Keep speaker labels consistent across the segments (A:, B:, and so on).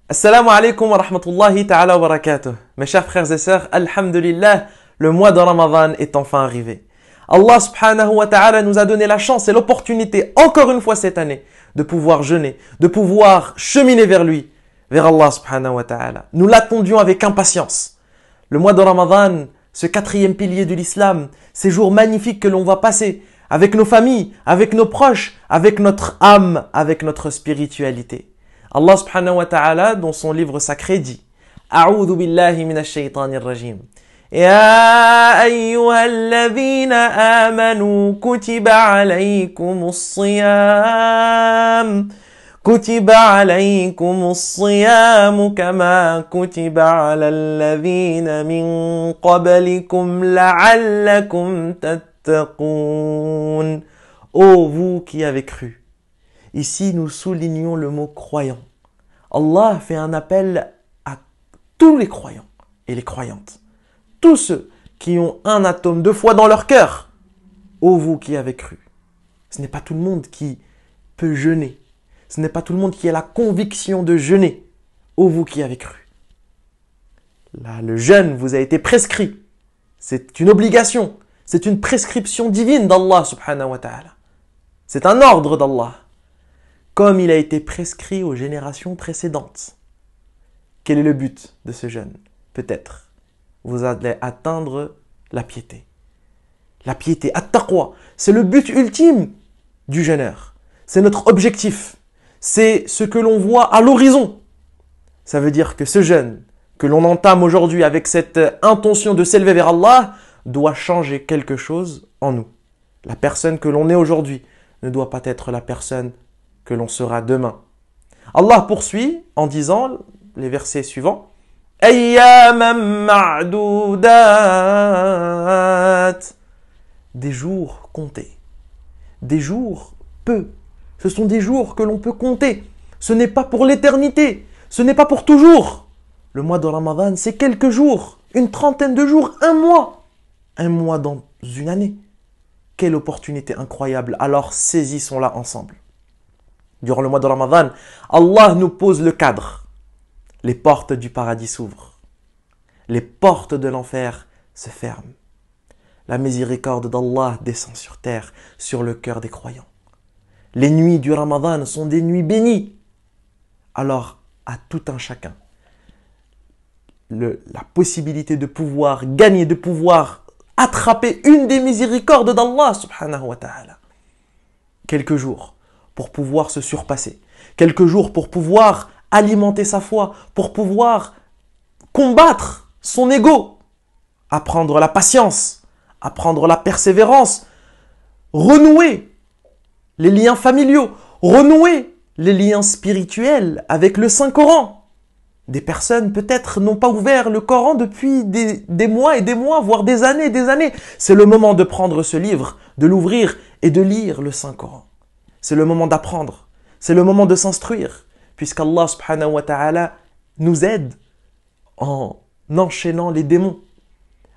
A: Assalamu alaikum wa rahmatullahi ta'ala wa barakatuh. Mes chers frères et sœurs, alhamdulillah, le mois de Ramadan est enfin arrivé. Allah subhanahu wa ta'ala nous a donné la chance et l'opportunité, encore une fois cette année, de pouvoir jeûner, de pouvoir cheminer vers lui, vers Allah subhanahu wa ta'ala. Nous l'attendions avec impatience. Le mois de Ramadan, ce quatrième pilier de l'islam, ces jours magnifiques que l'on va passer avec nos familles, avec nos proches, avec notre âme, avec notre spiritualité. Allah subhanahu wa ta'ala, dans son livre sacré, dit A'udhu billahi minash shaytanir rajim. Ya ayyuhalladhina amanu kutiba alaykumus siyam. Kutiba alaykumus siyam kama kutiba ala alladhina min qablikum la'allakum tattaqun. Ô vous qui avez cru. Ici, nous soulignons le mot croyant. Allah fait un appel à tous les croyants et les croyantes. Tous ceux qui ont un atome de foi dans leur cœur. Ô vous qui avez cru. Ce n'est pas tout le monde qui peut jeûner. Ce n'est pas tout le monde qui a la conviction de jeûner. Ô vous qui avez cru. Là, le jeûne vous a été prescrit. C'est une obligation. C'est une prescription divine d'Allah subhanahu wa ta'ala. C'est un ordre d'Allah. Comme il a été prescrit aux générations précédentes. Quel est le but de ce jeûne? Peut-être, vous allez atteindre la piété. La piété, at-taqwa, c'est le but ultime du jeûneur. C'est notre objectif. C'est ce que l'on voit à l'horizon. Ça veut dire que ce jeûne que l'on entame aujourd'hui avec cette intention de s'élever vers Allah doit changer quelque chose en nous. La personne que l'on est aujourd'hui ne doit pas être la personne que l'on sera demain. Allah poursuit en disant les versets suivants. Ayyaman ma'doudat. Des jours comptés. Des jours peu. Ce sont des jours que l'on peut compter. Ce n'est pas pour l'éternité. Ce n'est pas pour toujours. Le mois de Ramadan, c'est quelques jours. Une trentaine de jours, un mois. Un mois dans une année. Quelle opportunité incroyable. Alors saisissons-la ensemble. Durant le mois de Ramadan, Allah nous pose le cadre. Les portes du paradis s'ouvrent. Les portes de l'enfer se ferment. La miséricorde d'Allah descend sur terre, sur le cœur des croyants. Les nuits du Ramadan sont des nuits bénies. Alors, à tout un chacun, la possibilité de pouvoir gagner, de pouvoir attraper une des miséricordes d'Allah subhanahu wa ta'ala. Quelques jours pour pouvoir se surpasser. Quelques jours pour pouvoir alimenter sa foi, pour pouvoir combattre son ego, apprendre la patience, apprendre la persévérance, renouer les liens familiaux, renouer les liens spirituels avec le Saint-Coran. Des personnes peut-être n'ont pas ouvert le Coran depuis des mois et des mois, voire des années et des années. C'est le moment de prendre ce livre, de l'ouvrir et de lire le Saint-Coran. C'est le moment d'apprendre. C'est le moment de s'instruire. Puisqu'Allah subhanahu wa ta'ala nous aide en enchaînant les démons.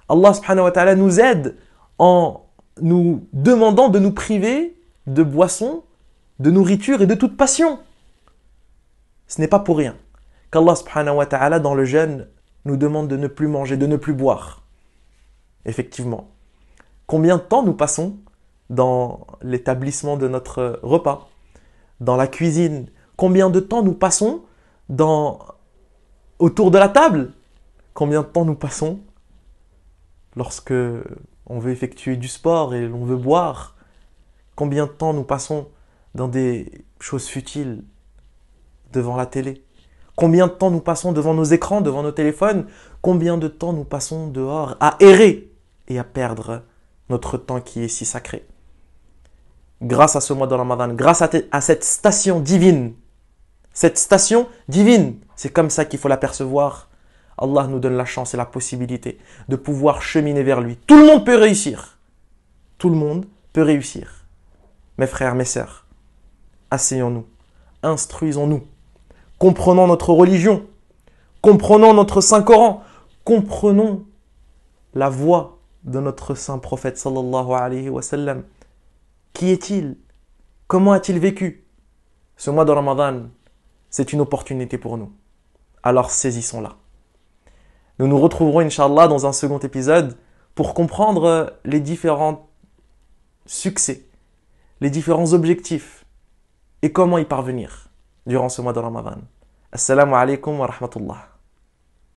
A: Allah subhanahu wa ta'ala nous aide en nous demandant de nous priver de boissons, de nourriture et de toute passion. Ce n'est pas pour rien qu'Allah subhanahu wa ta'ala dans le jeûne nous demande de ne plus manger, de ne plus boire. Effectivement. Combien de temps nous passons dans l'établissement de notre repas, dans la cuisine? Combien de temps nous passons autour de la table? Combien de temps nous passons lorsque on veut effectuer du sport et l'on veut boire? Combien de temps nous passons dans des choses futiles devant la télé? Combien de temps nous passons devant nos écrans, devant nos téléphones? Combien de temps nous passons dehors à errer et à perdre notre temps qui est si sacré? Grâce à ce mois de Ramadan, grâce à cette station divine, c'est comme ça qu'il faut l'apercevoir. Allah nous donne la chance et la possibilité de pouvoir cheminer vers lui. Tout le monde peut réussir. Tout le monde peut réussir. Mes frères, mes sœurs, asseyons-nous, instruisons-nous, comprenons notre religion, comprenons notre Saint-Coran, comprenons la voix de notre saint prophète sallallahu alayhi wa sallam. Qui est-il? Comment a-t-il vécu? Ce mois de Ramadan, c'est une opportunité pour nous. alors saisissons-la. Nous nous retrouverons, Inch'Allah, dans un second épisode pour comprendre les différents succès, les différents objectifs et comment y parvenir durant ce mois de Ramadan. Assalamu alaikum wa rahmatullah.